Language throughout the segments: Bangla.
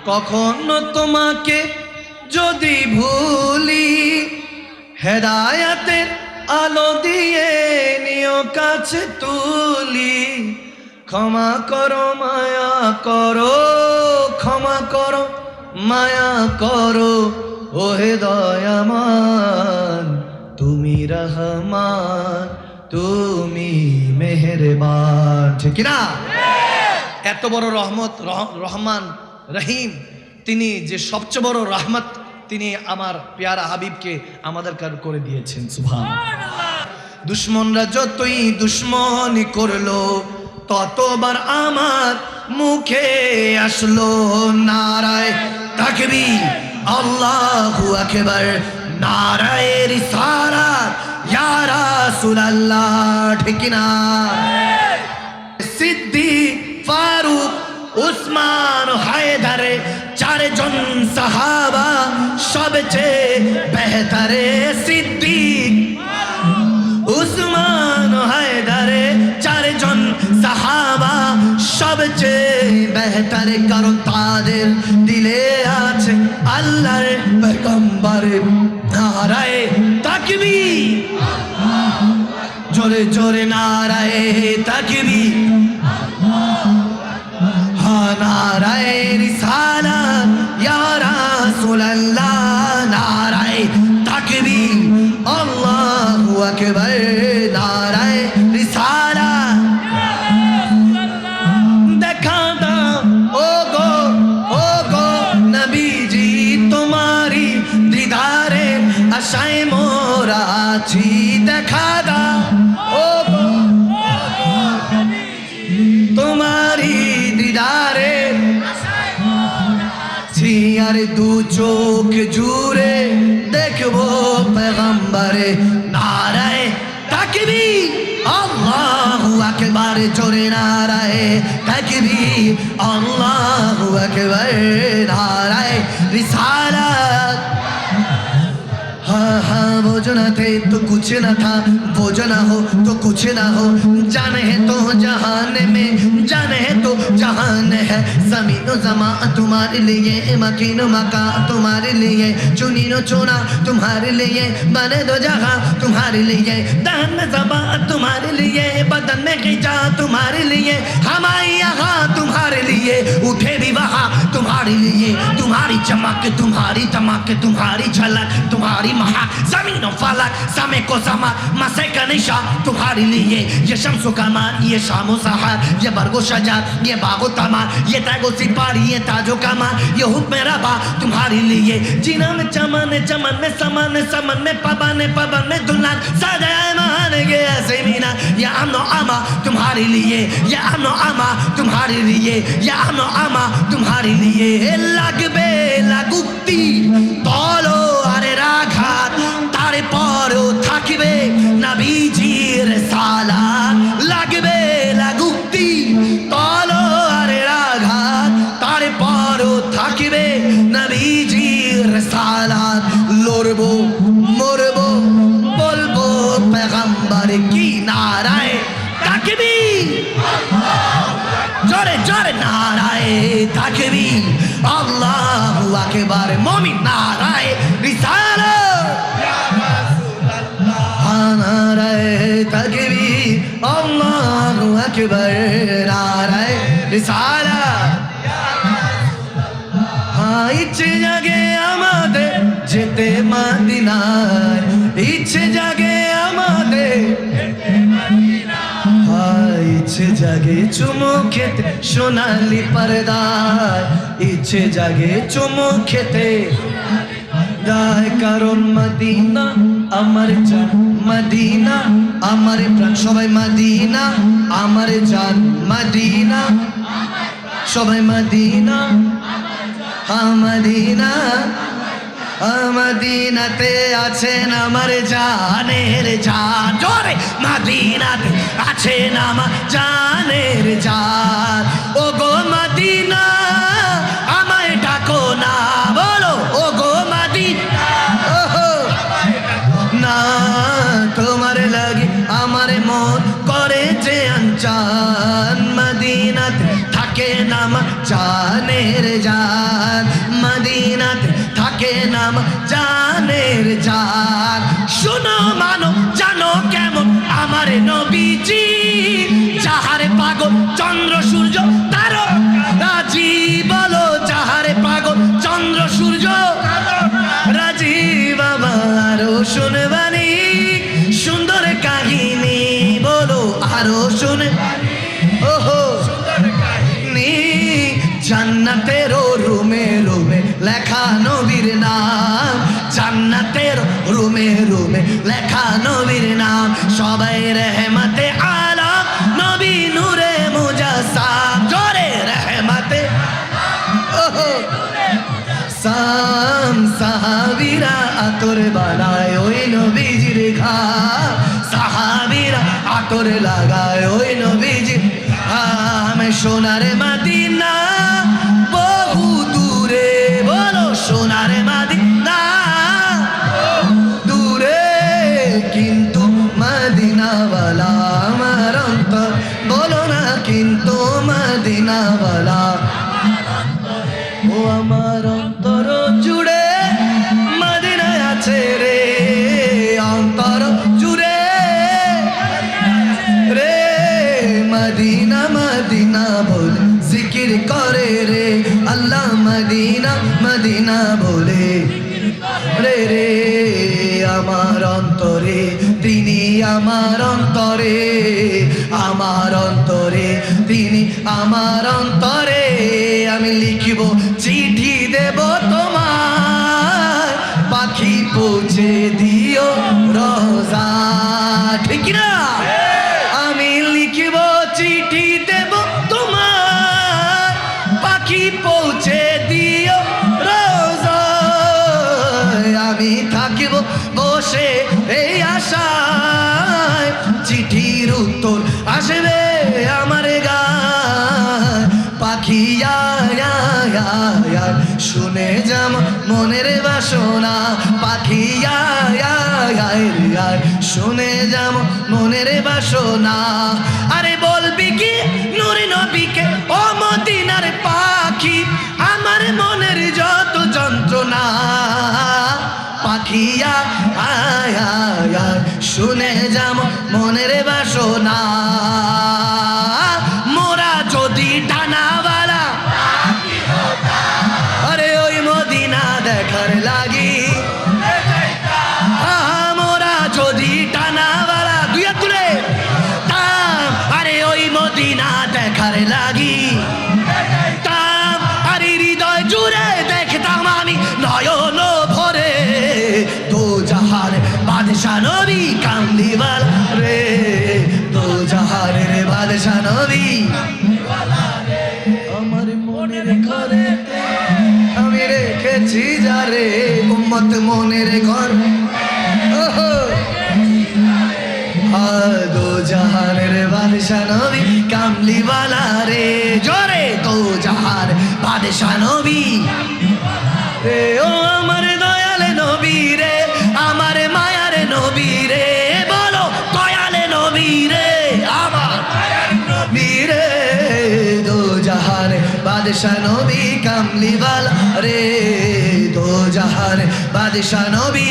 কখনো তোমাকে যদি ভুলি, হেদায়াতের আলো দিয়ে নিও কাছে তুলি। ক্ষমা করো মায়া করো, ক্ষমা করো মায়া করো, ওহে দয়ামান তুমি রহমান, তুমি মেহেরবান। ঠিক না? এত বড় রহমত, রহমান রহিম, তিনি যে সবচেয়ে বড় রহমত, তিনি আমার প্যারা হাবিবকে আমাদের করে দিয়েছেন। সুবহানাল্লাহ। দুশ্মনরা যতই দুশ্মনী করলো, ততবার আমার মুখে আসলো নারায়ে তাকবীর, আল্লাহু আকবার, নারায়ে রিসালাত, ইয়া রাসূলুল্লাহ। ঠিক না? সিদ্দিক, ফারুক, উসমান, হায়দারে, চারজন সাহাবা সবচেয়ে বেহতরে। সিদ্দিক, উসমান, হায়দারে, চারজন সাহাবা সবচেয়ে বেহতরে, কারণ তাদের দিলে আছে আল্লাহর পয়গম্বরের নারায়ে তাকবীর, জোরে জোরে নারায়ে তাকবীর, নারায়ে রিসালাত, ইয়া রাসূলুল্লাহ, নারায়ে তাকবীর, আল্লাহু আকবার, নারায়ে রিসালাত। দেখা দাও ও গো নবীজি, তোমারি দিদারে আশায় মোরা আছি। দেখা দাও ও গো তোমারি দিদারে আর দু চোখ জুড়ে দেখবো পেগম্বরে। নারায়ে তাকবীর, আল্লাহু আকবার, জোরে নারায়ে তাকবীর, আল্লাহু আকবার, নারায়ে রিসালাত। हाँ हाँ वो जो ना थे तो कुछ ना था, वो जो ना हो तो कुछ ना हो, जाने है तो जहान में, जाने है तो जहान है। ज़मीन व ज़मा तुम्हारे लिए, मकीन व मका तुम्हारे लिए, चुनी नो चुना तुम्हारे लिए, बने दो जगह तुम्हारे लिए, दहन में ज़बा तुम्हारे लिए, बदन में खींचा तुम्हारे लिए, हमारे यहाँ तुम्हारे लिए, उठे भी वहाँ तुम्हारे लिए। तुम्हारी चमक, तुम्हारी तमक, तुम्हारी झलक, तुम्हारी महक, ज़मीन व फलक, समय को समा, मसे का निशा तुम्हारे लिए। ये शम्सो कमार, ये शामो सहार, ये बरगो शजार, ये बागो तमार, ये तैगो सिपारी, ये ताजो कमार, ये हुक्म रबा तुम्हारे लिए। जीना में चमन, चमन में समन, समन में पवन, पवन में दुल्हन सजाए मान, ये ऐसे मीना, ये अमनो अमा तुम्हारे लिए, ये अमनो अमा तुम्हारे लिए, ये अमनो अमा तुम्हारे लिए। লাগবে লাগুক্তি তলো আরে রাঘাত, তারে পরও থাকবে নবীজির সালাত। লাগবে লাগুক্তি তলো আরে রাঘাত, তারে পরও থাকবে নবীজির সালাত। লড়বো মরবো বলবো পেগম্বর কি নারায়ে তাকবীর, জোরে জোরে নারায়ে তাকবীর, আল্লাহু আকবার। মুমিন নারায়ে রিসালাত, ইয়া রাসূলুল্লাহ, নারায়ে তাকবীর, আল্লাহু আকবার, নারায়ে রিসালাত, ইয়া রাসূলুল্লাহ। ইচ্ছে জাগে আমাদের যেতে মদিনায়, ইচ্ছে জাগে আমাদের যেতে মদিনায়, ইচ্ছে জাগে চুমু খেতে সোনালি পর্দায়, ইচ্ছে জাগে চুমু খেতে দায়, কারণ মদিনা আমার জান, মদিনা আমার প্রাণ। সবাই মদিনা আমার জান, মদিনা সবাই মদিনা, হ্যাঁ মদিনা, মদিনাতে আছেন আমার জানের জান, জোরে মদিনাতে আছেন আমার জানের জান। ও গো মদিনা আমায় ডাকো না, বলো ও গো মদিনা, না তোমার লাগে আমার মন করেছে আনচান, মদিনাতে থাকে নাম জানের জান। আরে নবীজি যাহারে পাগল চন্দ্র সূর্য তারো রাজি বলো যাহারে পাগল চন্দ্র সূর্য রাজি বাবা আরো শুনবানি সুন্দর কাহিনী বলো আরো শুনে ওহো জান্নাতের রুমে রুমে লেখা নবীর নাম জান্নাতের রুমে রুমে লেখা নবীর নাম সবাই রহমতে আলম নবী নূরে মুজাসসাম জোরে রহমতে ওহো সাম সাহাবীরা আতর বানায় ওই নবীজির ঘাম সাহাবীরা আতর লাগায় ওই নবীজির ঘাম সোনার মদিনা বহু দূরে বলো সোনার মদিনা দূরে কিন্তু মদিনাওয়ালা আমার অন্তর বলো না কিন্তু মদিনাওয়ালা ও আমার অন্তর জুড়ে মদিনায় আছে রে অন্তর জুড়ে রে মদিনা মদিনা বলে জিকির করে রে আল্লাহ মদিনা মদিনা বলে রে রে আমার অন্তরে তিনি আমার অন্তরে তিনি আমার অন্তরে আমি লিখিব চিঠি দেব তোমার পাখি পৌঁছে দিও রোজা ঠিক না আমি লিখিব চিঠি দেব তোমার পাখি পৌঁছে দিও রোজা আমি থাকিব বসে এই আশায় চিঠির উত্তর আসবে আমার গায় পাখি শুনে যাম মনের বাসনা পাখি শুনে যাম মনের বাসনা আরে বলবি কি নূরে নবীকে ও মদিনার পাখি আমার মনের যত যন্ত্রণা পাখিয়া শুনে যাম মনের বাসনা মোরা যদি টানাওয়ালা আরে ওই মদিনা দেখার লাগি মোরা যদি টানাওয়ালা দুই তুলে আরে ওই মদিনা দেখার লাগি আরে হৃদয় জুড়ে দেখতাম আমি নয়ন ভরে দো জাহার বাদশা নবী কামলিওয়ালা রে দো জাহারের বাদশা নবী আমার মনের ঘরে আমি রেখেছি যারে উম্মত মনের ঘর দো জাহানের বাদশা নবী কামলিওয়ালা রে জোরে দো জাহার বাদশা নবী রে ও আমার দয়ালে নবী রে আমার মায়ার নবী রে বলো দয়ালে নবী রে আমার নবী রে দো জাহার বাদশা নবী কামলিওয়ালা রে দো জাহার বাদশা নবী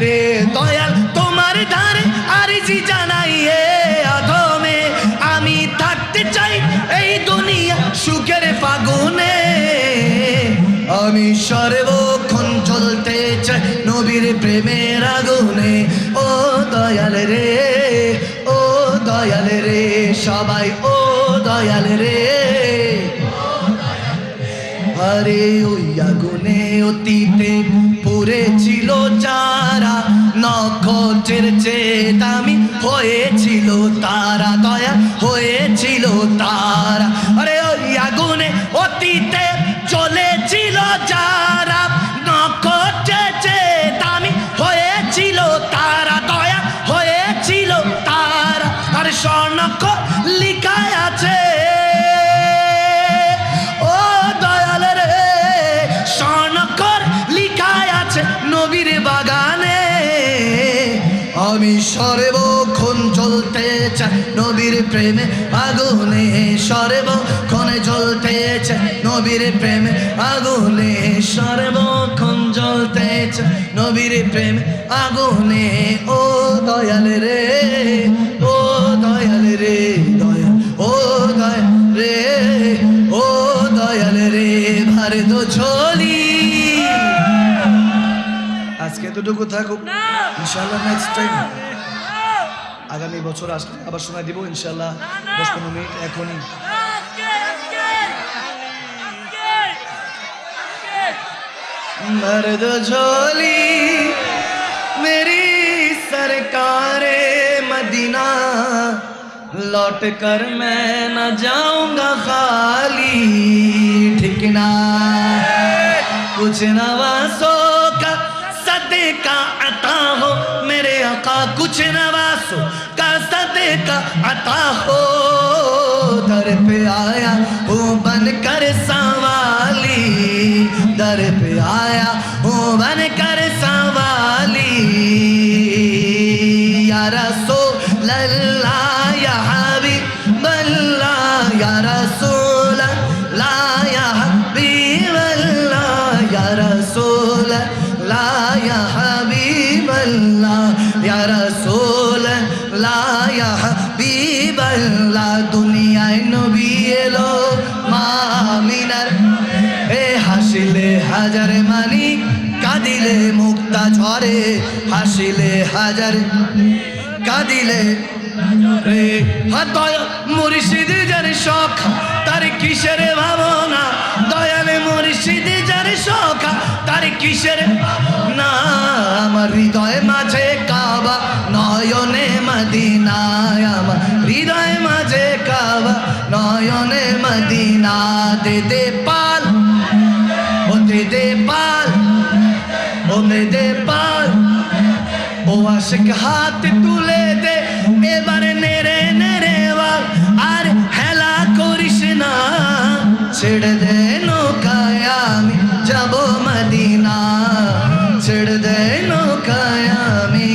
রে দয়াল তোমার ধারে আরজি জানাই এ আদমে আমি থাকতে চাই এই দুনিয়া সুখের ফাগুনে আমি সর্বক্ষণ জ্বলতে চাই নবীর প্রেমের আগুনে ও দয়াল রে সবাই ও দয়াল রে আরে ওই আগুনে অতীতে পুড়েছিল যারা নক্ষত্রের চেয়ে দামি হয়েছিল তারা দয়া হয়েছিল তারা আরে ওই আগুনে অতীতে চলেছিল যারা নক্ষত্রের চেয়ে দামি হয়েছিল তারা দয়া হয়েছিল তারা আর স্বর্ণাক্ষর লিখায় আছে ও দয়াল রে স্বর্ণাক্ষর লিখায় আছে নবীর বাগানে আমি সর্বক্ষণ জ্বলতে চাই নবীর প্রেমে আগুনে সর্বক্ষণ জ্বলতে চাই নবীর প্রেমে আগুনে সর্বক্ষণ জ্বলতে চাই নবীর প্রেম আগুনে ও দয়াল রে, ও দয়াল রে, দয়াল ও দয়াল রে, ও দয়াল রে ভর দো ঝোলি। আজকে এতটুকু থাকুক, ইনশাআল্লাহ নেক্সট টাইম আগামী বছর আসলে আবার সময় দিব ইনশাআল্লাহ 10-15 মিনিট এখনই। भर दो झोली मेरी सरकारे मदीना, लौट कर मैं न जाऊंगा खाली। ठीक ना कुछ नवासों का सदका अता हो मेरे आका, कुछ नवासों का सदका अता हो। दर पे आया हूँ बन कर सवाली, दर पे आया हूँ बन कर सवाली। या रसूल अल्लाह या हबीब अल्लाह, या रसूल अल्लाह या हबीब अल्लाह, या रसूल अल्लाह या हबीब अल्लाह, या रसूल अल्लाह या हबीब अल्लाह। दुनियाয় নবী এলো মা আমিনার, এ হাসিলে হাজার মানি কাঁদিলে মুক্তা ঝরে, হাসিলে হাজার কাঁদিলে রে। দয়াল মুর্শিদ যার শখ তার কিসের ভাবনা, দয়াল মুর্শিদ যার শখ তার কিসের না। আমার হৃদয় মাঝে কাবা নয়নে মদিনা, আমার হৃদয় মাঝে কাবা নয়নে মদিনা। দে দে পাল ও দে দে পাল ও দে দে পাল, ও আশিক হাত তুলে দে এবারে নেড়ে নেড়ে বল, আর হেলা করিস না। ছেড়ে দে নৌকায় আমি যাব মদিনা, ছেড়ে দে নৌকায় আমি,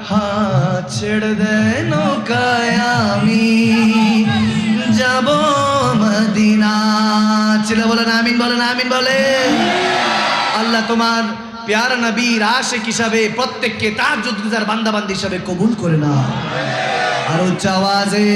হ্যাঁ ছেড়ে দে নৌকায় আমি যাব মদিনা। ছেলে বলেন আমিন, বলেন আমিন বলে। আল্লাহ তোমার প্যারা নবীর আশিক হিসাবে প্রত্যেককে তাহাজ্জুদ গুজার বান্দা বান্দি হিসাবে কবুল করে না। আর উচ্চ আওয়াজে